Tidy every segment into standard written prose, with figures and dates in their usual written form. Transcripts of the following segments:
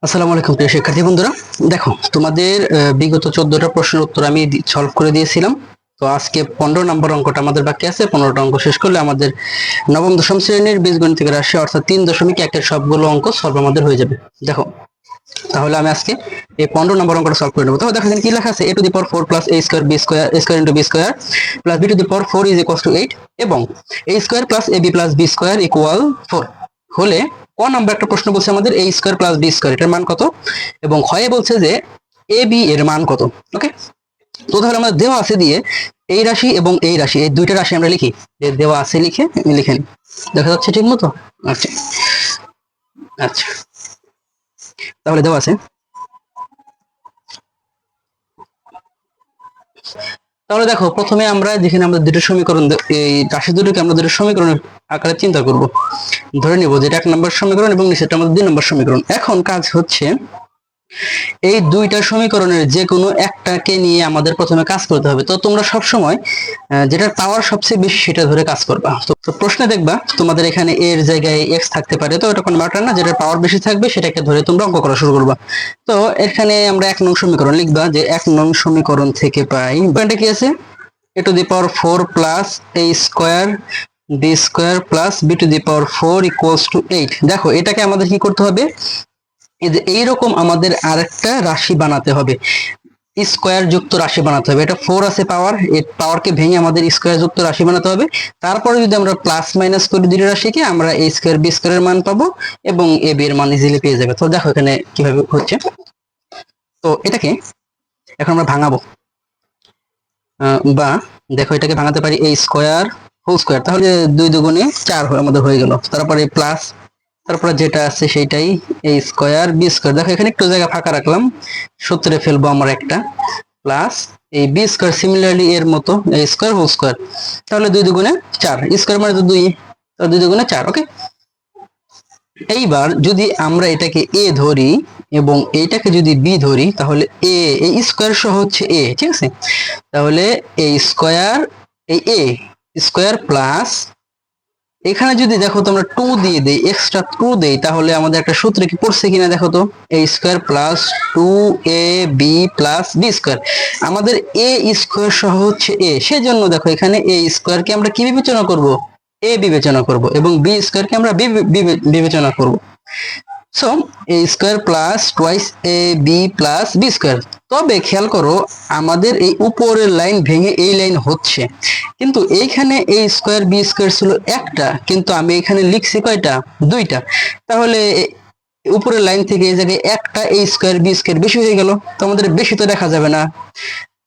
আসসালামু আলাইকুম প্রিয় শিক্ষার্থী বন্ধুরা। দেখো তোমাদের বিগত 14টা প্রশ্নের উত্তর আমি সলভ করে দিয়েছিলাম। তো আজকে 15 নম্বর অঙ্কটা আমাদের বাকি আছে। 15টা অঙ্ক শেষ করলে আমাদের নবম দশম শ্রেণীর বীজগণিতের রাশি অর্থাৎ 3.1 এর সবগুলো অঙ্ক সলভ আমাদের হয়ে যাবে। দেখো তাহলে আমি আজকে এই 15 নম্বর অঙ্কটা সলভ করে নেবো। তাহলে দেখো এখানে কি লেখা আছে, a to the power 4 plus a square b square a square into b square plus b to the power 4 is equals to 8 এবং a square plus ab plus b square equal 4 হলে ক নাম্বার একটা প্রশ্ন বলছে আমাদের a square plus b square এটার মান কত, এবং ক্ষয়ে বলছে যে ab এর মান কত। ওকে, তো তাহলে আমরা দেওয়া আছে দিয়ে এই রাশি এবং এই রাশি, এই দুইটা রাশি আমরা লিখি, যে দেওয়া আছে লিখে লিখে নিই। দেখা যাচ্ছে ঠিক মতো? আচ্ছা আচ্ছা, তাহলে দেওয়া আছে, তাহলে দেখো প্রথমে আমরা যেখানে আমরা দুটো সমীকরণ, এই রাশি দুটোকে আমরা দুটো সমীকরণের আকারে চিন্তা করব। ধরে নিব যেটা 1 নম্বর সমীকরণ এবং নিচেরটা আমাদের 2 নম্বর সমীকরণ। এখন কাজ হচ্ছে এই দুইটা সমীকরণের যে কোনো একটাকে নিয়ে আমাদের প্রথমে কাজ করতে হবে। তো তোমরা সব সময় যেটার পাওয়ার সবচেয়ে বেশি সেটা ধরে কাজ করবা। তো প্রশ্নে দেখবা তোমাদের এখানে এর জায়গায় এক্স থাকতে পারে, তো এটা কোনো ম্যাটার না, যেটার পাওয়ার বেশি থাকবে সেটাকে ধরে তোমরা অঙ্ক করা শুরু করবা। তো এখানে আমরা 1 নং সমীকরণ লিখবা, যে 1 নং সমীকরণ থেকে পাই এটা কি আছে, a to the power 4 plus a square b square plus b to the power 4 equals to 8। দেখো এটাকে আমাদের কি করতে হবে, এই যে এইরকম আমাদের আরেকটা রাশি বানাতে হবে, স্কয়ার যুক্ত রাশি বানাতে হবে। এটা 4 আছে পাওয়ার, এই পাওয়ারকে ভেঙে আমাদের স্কয়ার যুক্ত রাশি বানাতে হবে। তারপরে যদি আমরা প্লাস মাইনাস করি দুটো রাশিকে, আমরা a স্কয়ার b স্কয়ারের মান পাবো এবং a b এর মান ইজিলি পেয়ে যাবে। তো দেখো এখানে কিভাবে হচ্ছে, তো এটাকে এখন আমরা ভাঙাবো, বা দেখো এটাকে ভাঙাতে পারি a স্কয়ার হোল স্কয়ার, তাহলে 2 দুগুণে 4 আমাদের হয়ে গেল। তারপরে প্লাস, তারপরে যেটা আছে সেটাই a স্কয়ার b স্কয়ার। দেখো এখানে একটু জায়গা ফাঁকা রাখলাম, সূত্রে ফেলবো আমরা একটা, প্লাস এই b স্কয়ার সিমিলারলি এর মতো a স্কয়ার হোল স্কয়ার, তাহলে 2 দুগুণে 4, স্কয়ার মানে তো 2, তাহলে 2 দুগুণে 4। ওকে, এইবার যদি আমরা এটাকে a ধরি এবং এইটাকে যদি b ধরি, তাহলে a এই স্কয়ার সহ হচ্ছে a, ঠিক আছে। তাহলে a স্কয়ার, এই a স্কয়ার প্লাস এখানে যদি দেখো তোমরা 2 দিয়ে দেই, এক্সট্রা 2 দেই, তাহলে আমাদের একটা সূত্র কি পড়ছে কিনা দেখো তো, a square plus 2ab plus b square. আমাদের a স্কয়ার সহ হচ্ছে a, সেজন্য দেখো এখানে a স্কয়ার কে আমরা কি বিবেচনা করব, a বিবেচনা করব, এবং b স্কয়ার কে আমরা b বিবেচনা করব। So a square plus twice a B plus B square. তবে খেয়াল করো আমাদের এই উপরের লাইন ভেঙে এই লাইন হচ্ছে, কিন্তু এইখানে a স্কয়ার বি স্কয়ার ছিল একটা, কিন্তু আমি এখানে লিখছি কয়টা, দুইটা। তাহলে উপরের লাইন থেকে এই জায়গায় একটা a স্কয়ার বি স্কয়ার বেশি হয়ে গেল, তো আমাদের বেশি তো দেখা যাবে না।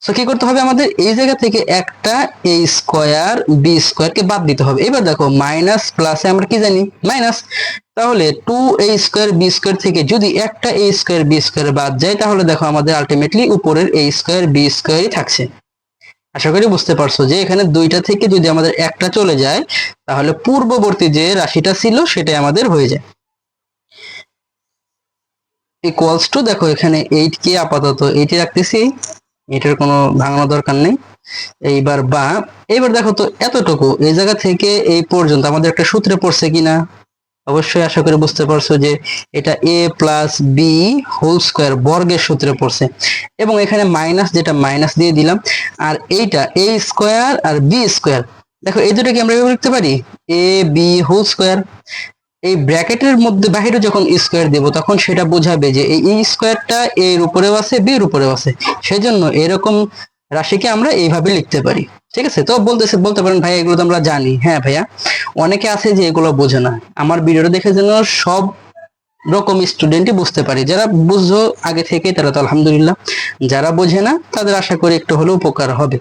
সো কি করতে হবে, আমাদের এই জায়গা থেকে একটা a স্কয়ার বি স্কয়ার কে বাদ দিতে হবে। এবার দেখো মাইনাস প্লাসে আমরা কি জানি, মাইনাস, তাহলে 2a স্কয়ার বি স্কয়ার থেকে যদি একটা a স্কয়ার বি স্কয়ার বাদ যায়, তাহলে দেখো আমাদের আলটিমেটলি উপরের a স্কয়ার বি স্কয়ারই থাকছে। আশা করি বুঝতে পারছো যে এখানে দুইটা থেকে যদি আমাদের একটা চলে যায়, তাহলে পূর্ববর্তী যে রাশিটা ছিল সেটাই আমাদের হয়ে যায়। ইকুয়ালস টু, দেখো এখানে 8 কে আপাতত 8 রাখতেছি, এটার কোনো ভাঙানো দরকার নেই। এইবার বা এইবার দেখো তো এতটুকু এই জায়গা থেকে এই পর্যন্ত আমাদের একটা সূত্রে পড়ছে কিনা, অবশ্যই আশা করি বুঝতে পারছো যে এটা a plus b whole square বর্গের সূত্রে পড়ছে, এবং এখানে মাইনাস, যেটা মাইনাস দিয়ে দিলাম, আর এইটা a স্কয়ার আর b স্কয়ার। দেখো এই দুটোকে আমরা এভাবে লিখতে পারি a b হোল স্কয়ার। এই ব্র্যাকেটের মধ্যে বাহিরে যখন স্কয়ার দেব, তখন সেটা বোঝাবে যে এই স্কয়ারটা এর উপরেও আছে বি এর উপরেও আছে, সেজন্য এরকম রাশিকে আমরা এইভাবে লিখতে পারি। ঠিক আছে, তো বলতে পারেন ভাই এগুলো তো আমরা জানি। হ্যাঁ ভাইয়া, অনেকে আছে যে এগুলো বোঝে না, আমার ভিডিওটা দেখে যেন সব রকম স্টুডেন্টই বুঝতে পারি। যারা বুঝছো আগে থেকে তারা তো আলহামদুলিল্লাহ, যারা বোঝে না তাদের আশা করি একটু হলেও উপকার হবে।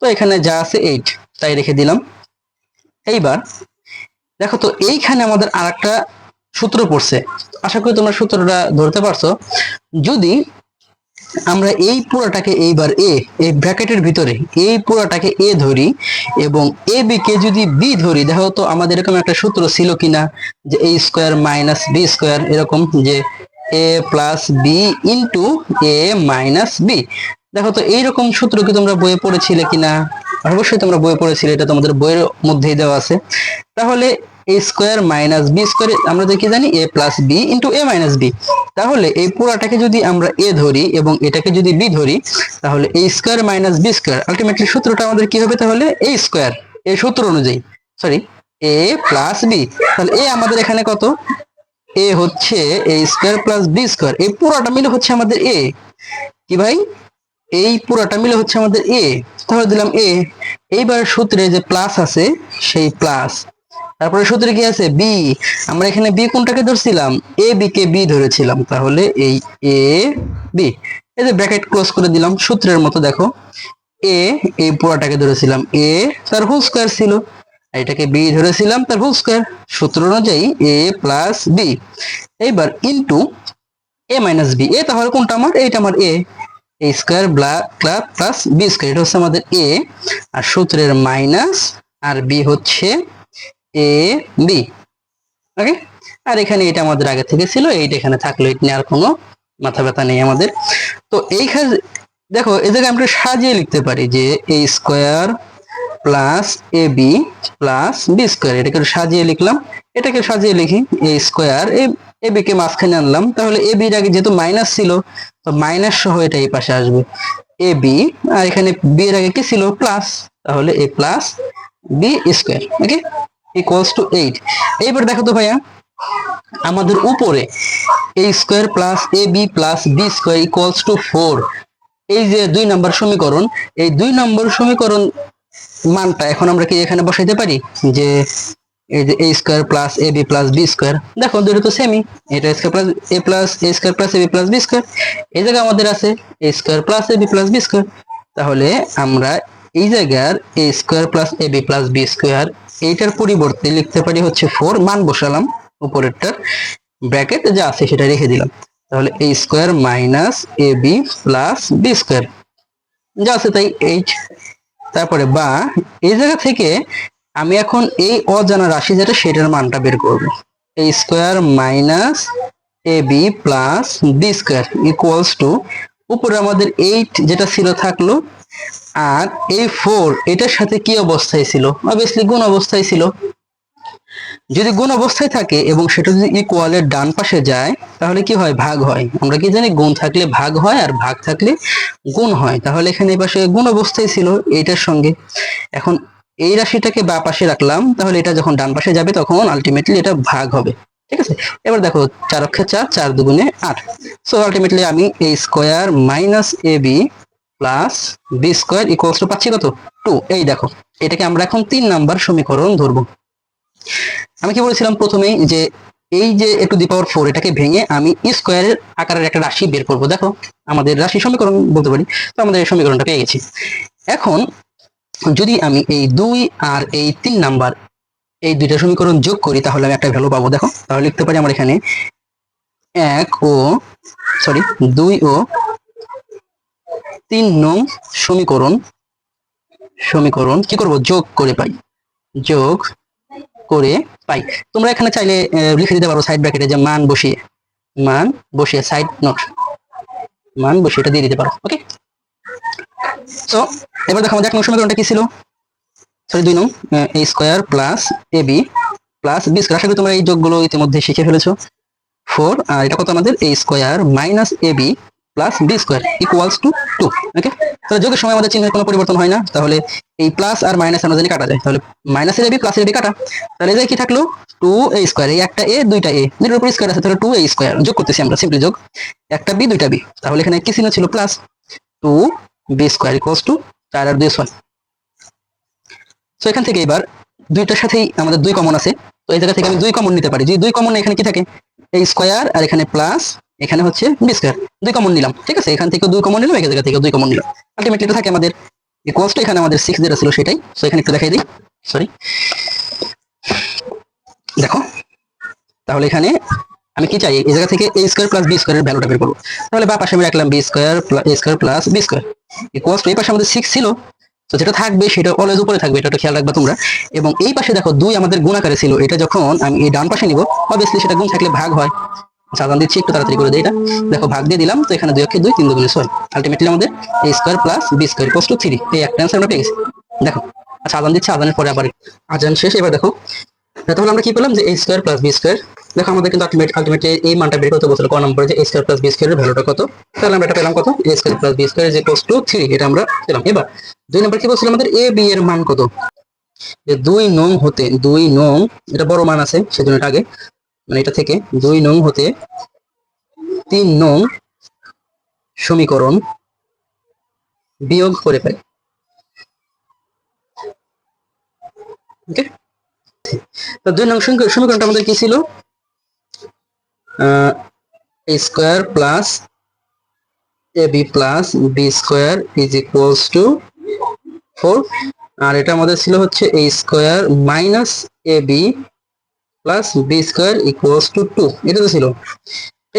তো এখানে যা আছে 8 তাই রেখে দিলাম। এইবার দেখো তো এইখানে আমাদের আরেকটা সূত্র পড়ছে, আশা করি তোমরা সূত্রটা ধরতে পারছো। যদি আমরা এই পুরোটাকে এইবার এই ব্র্যাকেটের ভিতরে এই পুরোটাকে a ধরি এবং a b কে যদি b ধরি, দেখো তো আমাদের এরকম একটা সূত্র ছিল কিনা, যে a square minus b square, এরকম যে a plus b into a minus b. দেখো তো এইরকম সূত্র কি তোমরা বইয়ে পড়েছিলে কিনা, অবশ্যই তোমরা বইয়ে পড়েছিলে, এটা তোমাদের বইয়ের মধ্যেই দেওয়া আছে। তাহলে A square minus B square আমরা কি জানি এ প্লাস বি ইন্টু এ মাইনাস বি। তাহলে এই পুরাটাকে যদি আমরা এ ধরি এবং এটাকে যদি বি ধরি তাহলে A square minus B square ultimately সূত্রটা আমাদের কি হবে তাহলে এ স্কোয়ার এই সূত্র অনুযায়ী সরি এ প্লাস বি। তাহলে এ আমাদের এখানে কত এ হচ্ছে এ স্কোয়ার প্লাস বি স্কোয়ার এই পুরোটা মিলে হচ্ছে আমাদের এ কি ভাই এই পুরোটা মিলে হচ্ছে আমাদের এ। তাহলে দিলাম এ। এইবার সূত্রে যে প্লাস আছে সেই প্লাস তারপরে সূত্রে কি আছে বি আমরা এখানে বি কোনটাকে ধরছিলাম এ বি কে বি ধরেছিলাম তাহলে এই এ বি এই যে ব্র্যাকেট ক্লোজ করে দিলাম সূত্রের মতো দেখো এ এই পুরোটাকে ধরেছিলাম এ তার হোল স্কয়ার ছিল এটাকে বি ধরেছিলাম তার হোল স্কয়ার সূত্র অনুযায়ী এ প্লাস বি এইবার into a minus B A তাহলে কোনটা আমার এইটা আমার এ এ স্কয়ার প্লাস বি স্কয়ার এটা হচ্ছে আমাদের এ আর সূত্রের মাইনাস আর বি হচ্ছে এ বি ওকে। আর এখানে এটা আমাদের আগে থেকে ছিল এইটা এখানে থাকলো এটা নিয়ে আর কোনো মাথা ব্যথা নেই আমাদের। তো এইখানে দেখো এই জায়গায় আমরা সাজিয়ে লিখতে পারি যে এ square plus A B plus B square এটাকে সাজিয়ে লিখলাম এটাকে সাজিয়ে লিখি এ স্কয়ার এ বি কে মাঝখানে আনলাম তাহলে এ বির আগে যেহেতু মাইনাস ছিল তো মাইনাস সহ এটা এই পাশে আসবে এ বি আর এখানে বি এর আগে কি ছিল প্লাস তাহলে A plus B square okay equals to 8। এইবার দেখো তো ভাইয়া আমাদের উপরে A square plus A B plus B square equals to 4 এই যে 2 নম্বর সমীকরণ এই 2 নম্বর সমীকরণ মানটা এখন আমরা কি এখানে বসাইতে পারি যে এই যে এ square plus A B plus B square দেখো দুটো তো সেমই এটা square plus A plus A square plus A B plus B square এই জায়গায় আমাদের আছে এ square plus A B plus B square তাহলে আমরা এই জায়গার এ square plus A B plus B square এইটার পরিবর্তে লিখতে পারি হচ্ছে 4 মান বসালাম উপরেরটার ব্র্যাকেট যা আছে সেটা রেখে দিলাম তাহলে এ square minus A B plus B square যা আছে তাই 8 তারপরে বা এই জায়গা থেকে আমি এখন এই অজানা রাশি যেটা সেটার মানটা বের করব A square minus A B plus B square equals to উপরে আমাদের 8 যেটা ছিল থাকলো আর এই 4 এটার সাথে কি অবস্থায় ছিল অবভিয়াসলি গুণ অবস্থায় ছিল যদি গুণ অবস্থায় থাকে এবং সেটা যদি ইকুয়ালের ডান পাশে যায় তাহলে কি হয় ভাগ হয় আমরা কি জানি গুণ থাকলে ভাগ হয় আর ভাগ থাকলে গুণ হয় তাহলে এখানে এই পাশে গুণ অবস্থায় ছিল এইটার সঙ্গে এখন এই রাশিটাকে বা পাশে রাখলাম তাহলে এটা যখন ডান পাশে যাবে তখন আলটিমেটলি এটা ভাগ হবে ঠিক আছে। এবার দেখো 4 অক্ষে 4 4 দুগুণে 8 সো আলটিমেটলি আমি A square minus A B plus B square equals to পাচ্ছি কত 2 এই দেখো এটাকে আমরা এখন 3 নাম্বার সমীকরণ ধরবো। আমি কি বলেছিলাম প্রথমেই যে এই যে এ টু দি পাওয়ার 4 এটাকে ভেঙে আমি স্কয়ারের আকারের একটা রাশি বের করব দেখো আমাদের রাশি সমীকরণ বলতে পারি তো আমাদের এই সমীকরণটা পেয়ে গেছি। এখন যদি আমি এই 2 আর এই 3 নাম্বার এই দুইটা সমীকরণ যোগ করি তাহলে আমি একটা ভ্যালু পাবো দেখো তাহলে লিখতে পারি আমরা এখানে 2 ও 3 নং সমীকরণ কি করব যোগ করে পাই তোমরা এখানে চাইলে লিখে দিতে পারো সাইড ব্র্যাকেটে যে মান বসিয়ে সাইড নোট মান বসিয়ে এটা দিয়ে দিতে পারো ওকে। তো এবার দেখো আমাদের 1 নং সমীকরণটা কি ছিল সরি 2 নং এ square plus A B plus B square আশা করি তোমরা এই যোগগুলো ইতিমধ্যে শিখে ফেলেছো 4 আর এটা কত আমাদের A square minus A B plus B square equals to 2 okay. তাহলে যোগের সময় আমাদের চিহ্নের কোনো পরিবর্তন হয় না তাহলে এই প্লাস আর মাইনাস আমরা জানি কাটা যায় তাহলে মাইনাসের এ বি প্লাসের এ বি কাটা তাহলে এই যে কি থাকলো 2 এ স্কয়ার এই একটা এ দুইটা এ দুটোর উপর স্কয়ার আছে তাহলে 2 এ স্কয়ার যোগ করতেছি আমরা সিম্পলি যোগ একটা বি দুইটা বি তাহলে এখানে কি চিহ্ন ছিল plus 2 b square equals to 4 আর 2 6 সো এখান থেকে এবার দুইটার সাথেই আমাদের 2 কমন আছে তো এই জায়গা থেকে আমি 2 কমন নিতে পারি যদি 2 কমন এখানে কি থাকে এই স্কয়ার আর এখানে প্লাস এখানে হচ্ছে বি স্কয়ার 2 কমন নিলাম ঠিক আছে এখান থেকে 2 কমন নিলাম এই জায়গা থেকে 2 কমন নিলাম আলটিমেটলি এটা থাকে আমাদের ইকুয়ালস টু এখানে আমাদের 6 যেটা ছিল সেটাই সো এখানে একটু দেখাই দিই সরি দেখো তাহলে এখানে আমি কি চাই এই জায়গা থেকে a স্কয়ার প্লাস b স্কয়ারের ভ্যালুটা বের করব তাহলে বা পাশে আমি রাখলাম b square a square plus b square equals two এই পাশে আমাদের 6 ছিল তো যেটা থাকবে সেটা অলওয়েজ উপরে থাকবে এটা খেয়াল রাখবা তোমরা এবং এই পাশে দেখো 2 আমাদের গুণ আকারে ছিল এটা যখন আমি এই ডান পাশে নিব অবভিয়াসলি সেটা গুণ থাকলে ভাগ হয় সাধারণ দিচ্ছি একটু তাড়াতাড়ি করে দেই এটা দেখো ভাগ দিয়ে দিলাম তো এখানে 2 অক্ষে 2 3 দুগুণে 6 আলটিমেটলি আমাদের a square plus b square equals two 3 এই একটা आंसर আমরা পেয়ে গেছি দেখো আচ্ছা আজান দিচ্ছি আজানের পরে আবার আজান শেষ এবার দেখো তাহলে আমরা কি পেলাম যে a square plus b square. দেখো আমাদের কিন্তু আলটিমেটলি এই মানটা বের করতে বলছিল ক নম্বরে যে a square plus b square এর ভ্যালুটা কত। তাহলে আমরা এটা পেলাম কত, a square plus b square is equals to 3, এটা আমরা পেলাম। এবার 2 নম্বর কি বলছিল আমাদের a b এর মান কত, যে 2 নং হতে 2 নং, এটা বড় মান আছে সেজন্য এটা আগে, মানে এটা থেকে 2 নং হতে 3 নং সমীকরণ বিয়োগ করে পাই। ওকে, তো 2 নং সমীকরণটা আমাদের কি ছিল, a square plus ab plus b square is equals to 4, আর এটা আমাদের ছিল হচ্ছে a square minus ab plus b square equals to 2, এটা তো ছিল।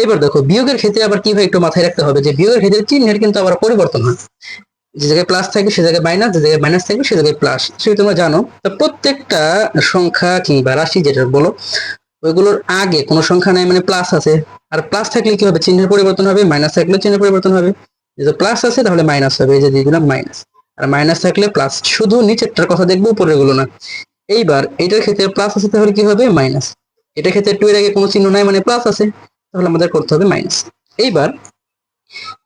এবার দেখো বিয়োগের ক্ষেত্রে আবার কি হয় একটু মাথায় রাখতে হবে, যে বিয়োগের ক্ষেত্রে চিহ্নের কিন্তু আবার পরিবর্তন হয়, যে জায়গায় প্লাস থাকবে সে জায়গায় মাইনাস, যে জায়গায় মাইনাস থাকবে সে জায়গায় প্লাস, সেটা তোমরা জানো। তো প্রত্যেকটা সংখ্যা কিংবা রাশি যেটা বলো ওইগুলোর আগে কোনো সংখ্যা নাই মানে প্লাস আছে, আর প্লাস থাকলে কি হবে চিহ্নের পরিবর্তন হবে, মাইনাস থাকলে চিহ্নের পরিবর্তন হবে। যে প্লাস আছে তাহলে মাইনাস হবে, এই যে দিয়ে দিলাম মাইনাস, আর মাইনাস থাকলে প্লাস, শুধু নিচেরটার কথা দেখবো উপরের গুলো না। এইবার এটার ক্ষেত্রে প্লাস আছে তাহলে কি হবে মাইনাস, এটার ক্ষেত্রে 2 এর আগে কোনো চিহ্ন নাই মানে প্লাস আছে, তাহলে আমাদের করতে হবে মাইনাস। এইবার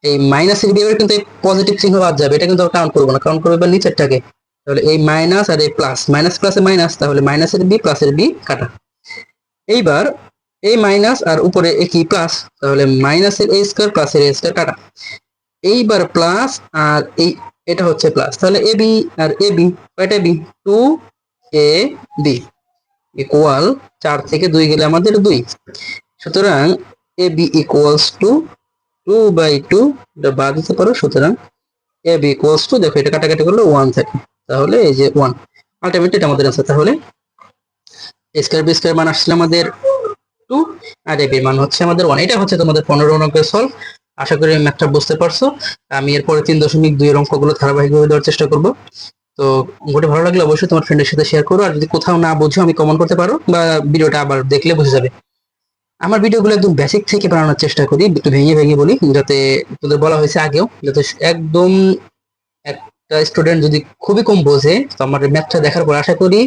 এই মাইনাসের বিয়োগের কিন্তু পজিটিভ চিহ্ন বাদ যাবে, এটা কিন্তু কাউন্ট করবো না, কাউন্ট করবো এবার নিচেরটাকে। তাহলে এই মাইনাস আর এই প্লাস, মাইনাস প্লাসে মাইনাস, তাহলে মাইনাসের বি প্লাসের বি কাটা। এইবার এই মাইনাস আর উপরে একই প্লাস, তাহলে মাইনাসের a স্কয়ার প্লাসের a স্কয়ার কাটা। এইবার প্লাস আর এই এটা হচ্ছে প্লাস, তাহলে ab আর ab কয়টা b, 2ab ইকুয়াল 4 থেকে 2 গেলে আমাদের 2, সুতরাং ab ইকুয়ালস টু 2/2, এটা বাদ দিতে পারো, সুতরাং ab ইকুয়ালস টু, দেখো এটা কাটাকাটি করলে 1 থাকে, তাহলে এই যে 1, আলটিমেটলি এটা আমাদের আছে। তাহলে a স্কয়ার b স্কয়ার মান আসলে আমাদের 2 আর ab এর মান হচ্ছে আমাদের 1। এটা হচ্ছে তোমাদের 15 অঙ্কের সলভ। আশা করি ম্যাথটা বুঝতে পারছো। আমি এরপরে 3.2 এর অঙ্কগুলো ধারাবাহিকভাবে দেওয়ার চেষ্টা করব। তো অঙ্কটি ভালো লাগলে অবশ্যই তোমার ফ্রেন্ডের সাথে শেয়ার করো, আর যদি কোথাও না বুঝো আমি কমেন্ট করতে পারো, বা ভিডিওটা আবার দেখলে বুঝে যাবে। আমার ভিডিওগুলো একদম বেসিক থেকে বানানোর চেষ্টা করি, একটু ভেঙে ভেঙে বলি, যাতে তোদের বলা হয়েছে আগেও, যাতে একদম একটা স্টুডেন্ট যদি খুবই কম বোঝে তো আমার ম্যাথটা দেখার পর আশা করি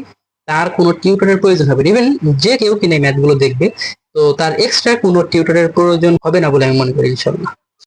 তার কোনো টিউটরের প্রয়োজন হবে, ইভেন যে কেউ কিনে ম্যাথগুলো দেখবে তো তার এক্সট্রা কোনো টিউটরের প্রয়োজন হবে না বলে আমি মনে করি ইনশাআল্লাহ।